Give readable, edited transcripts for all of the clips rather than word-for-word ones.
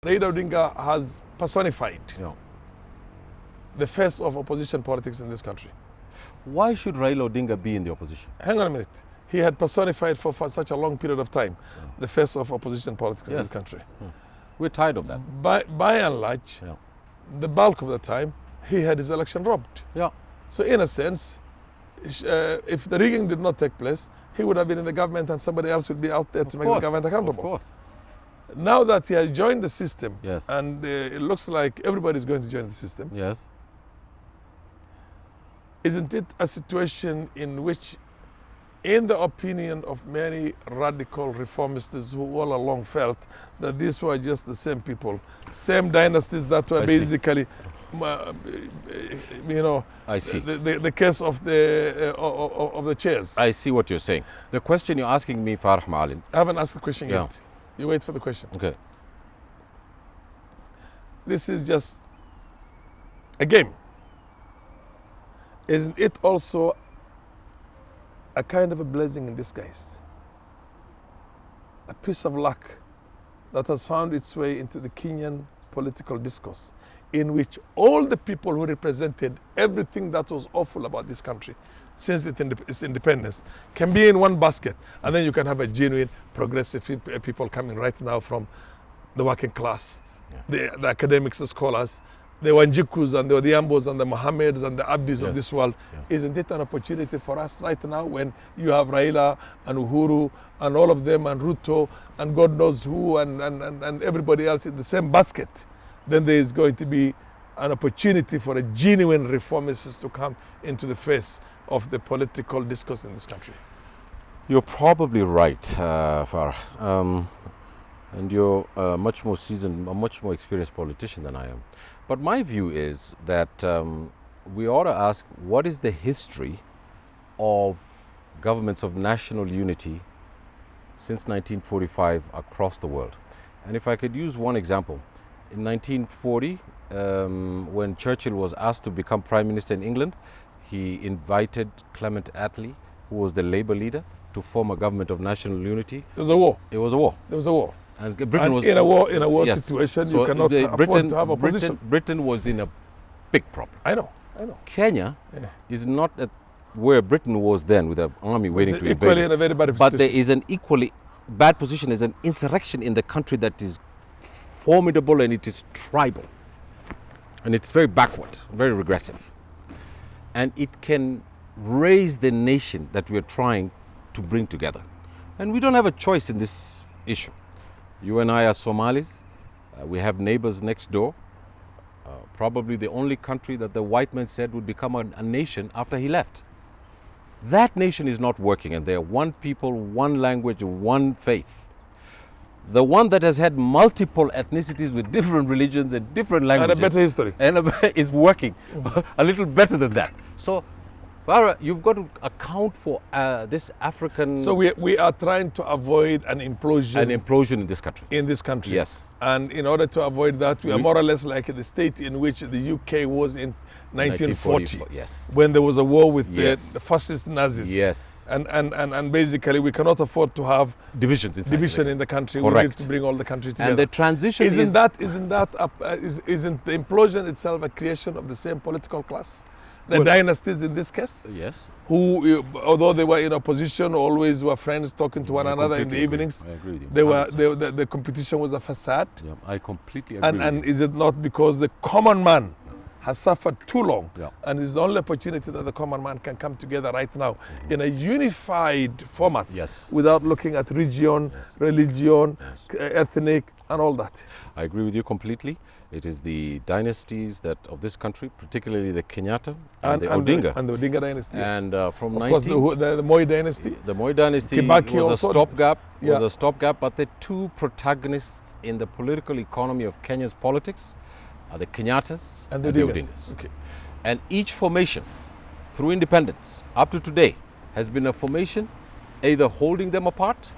Raila Odinga has personified the face of opposition politics in this country. Why should Raila Odinga be in the opposition? Hang on a minute. He had personified for such a long period of time the face of opposition politics in this country. We're tired of that. By and large, the bulk of the time, he had his election robbed. So in a sense, if the rigging did not take place, he would have been in the government and somebody else would be out there to make the government accountable. Of course. Now that he has joined the system, Yes. and it looks like everybody's going to join the system, Yes. isn't it a situation in which, in the opinion of many radical reformists who all along felt that these were just the same people, same dynasties that were basically, I see. The case of the chairs. I see what you're saying. The question you're asking me, Farah Maalin. I haven't asked the question yet. You wait for the question. Okay. This is just a game. Isn't it also a kind of a blessing in disguise? A piece of luck that has found its way into the Kenyan political discourse, in which all the people who represented everything that was awful about this country since its independence can be in one basket, and then you can have a genuine progressive people coming right now from the working class, the academics, the scholars, the Wanjikus and the Odiambos and the Mohammeds and the Abdis of this world. Isn't it an opportunity for us right now, when you have Raila and Uhuru and all of them and Ruto and God knows who and everybody else in the same basket? Then there is going to be an opportunity for a genuine reformist to come into the face of the political discourse in this country. You're probably right, Farah. And you're much more seasoned, a much more experienced politician than I am. But my view is that we ought to ask, what is the history of governments of national unity since 1945 across the world? And if I could use one example, in 1940, when Churchill was asked to become Prime Minister in England, he invited Clement Attlee, who was the Labour leader, to form a government of national unity. There was a war. It was a war. There was a war. And Britain was in a war situation, so you cannot afford to have opposition. Britain was in a big problem. I know. Kenya is not at where Britain was then, with an army waiting to invade. Equally in a very bad position. But there is an equally bad position. There's an insurrection in the country that is formidable, and it is tribal. And it's very backward, very regressive. And it can raise the nation that we're trying to bring together. And we don't have a choice in this issue. You and I are Somalis. We have neighbors next door. Probably the only country that the white man said would become a nation after he left. That nation is not working, and they're one people, one language, one faith. The one that has had multiple ethnicities with different religions and different languages. And a better history. And is working a little better than that. So, Farah, you've got to account for this African... So we are trying to avoid an implosion. An implosion in this country. In this country. Yes. And in order to avoid that, we are more or less like the state in which the UK was in 1940. Yes. When there was a war with the fascist Nazis. Yes. And basically we cannot afford to have division in the country. Correct. We need to bring all the country together. And the transition isn't the implosion itself a creation of the same political class? The dynasties in this case? Yes. Who, although they were in opposition, always were friends talking to one another in the evenings. I agree with you. The competition was a facade. Yeah, I completely agree. And is it not because the common man has suffered too long, and it's the only opportunity that the common man can come together right now in a unified format, without looking at region, religion, ethnic, and all that? I agree with you completely. It is the dynasties of this country, particularly the Kenyatta and the Odinga. And the Odinga dynasty, And from of course, the Moi dynasty. The Moi dynasty Kibaki was a stopgap, but the two protagonists in the political economy of Kenya's politics are the Kenyattas and the Odingas. Okay. And each formation, through independence, up to today, has been a formation either holding them apart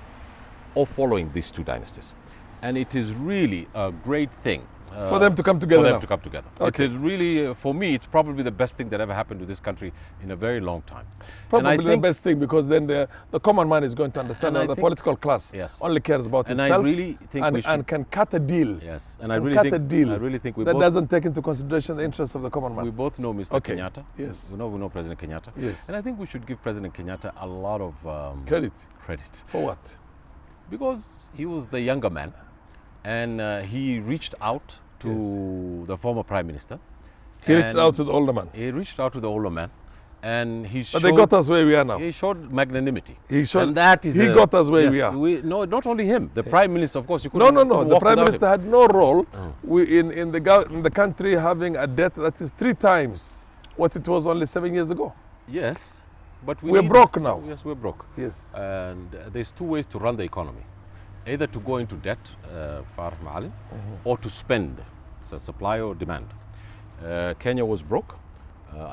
or following these two dynasties. And it is really a great thing For them to come together For them now. to come together. Okay. It is really, for me, it's probably the best thing that ever happened to this country in a very long time. Probably and I the think, best thing, because then the common man is going to understand And that I the think- political class Yes. only cares about And I itself really think and, we should- and can cut a deal. Yes, and I Can really cut think a deal I really think we that both doesn't take into consideration the interests of the common man. we both know Mr. Okay. Kenyatta. Yes. We know President Kenyatta. Yes. And I think we should give President Kenyatta a lot of Credit. credit, For what? because he was the younger man, and he reached out to the former prime minister. He reached And out to the older man. He reached out to the older man, and he But showed. they got us where we are now. He showed magnanimity. He showed- and that is he got us where yes, we are. No, not only him. The prime minister, of course, you No, couldn't. no, no. couldn't The walk prime without minister him. had no role in the country having a debt that is 3 times what it was only 7 years ago. Yes, but We're broke now. Yes, we're broke. Yes. And there's 2 ways to run the economy: either to go into debt, Farah Maalim, or to spend. It's a supply or demand. Kenya was broke.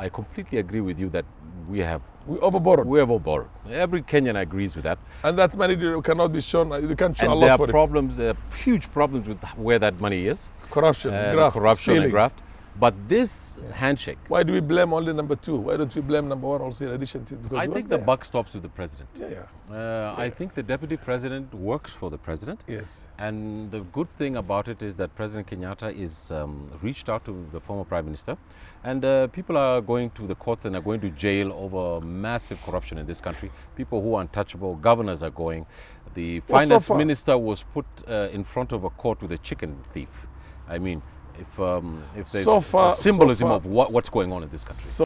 I completely agree with you that we have overborrowed. Every Kenyan agrees with that. And that money cannot be shown. You can't show a And there lot are for it. problems, there are huge problems with where that money is. Corruption, graft, corruption and stealing. graft. But this handshake, Why do we blame only number 2? Why don't we blame number 1 also in addition to it? Because I he was think the there. buck stops with the president. Yeah. I think the deputy president works for the president. Yes. And the good thing about it is that President Kenyatta is reached out to the former prime minister, and people are going to the courts and are going to jail over massive corruption in this country. People who are untouchable, governors are going. The Well, so finance far- minister was put in front of a court with a chicken thief. I mean, if there's So far- a symbolism so far- of what's going on in this country. So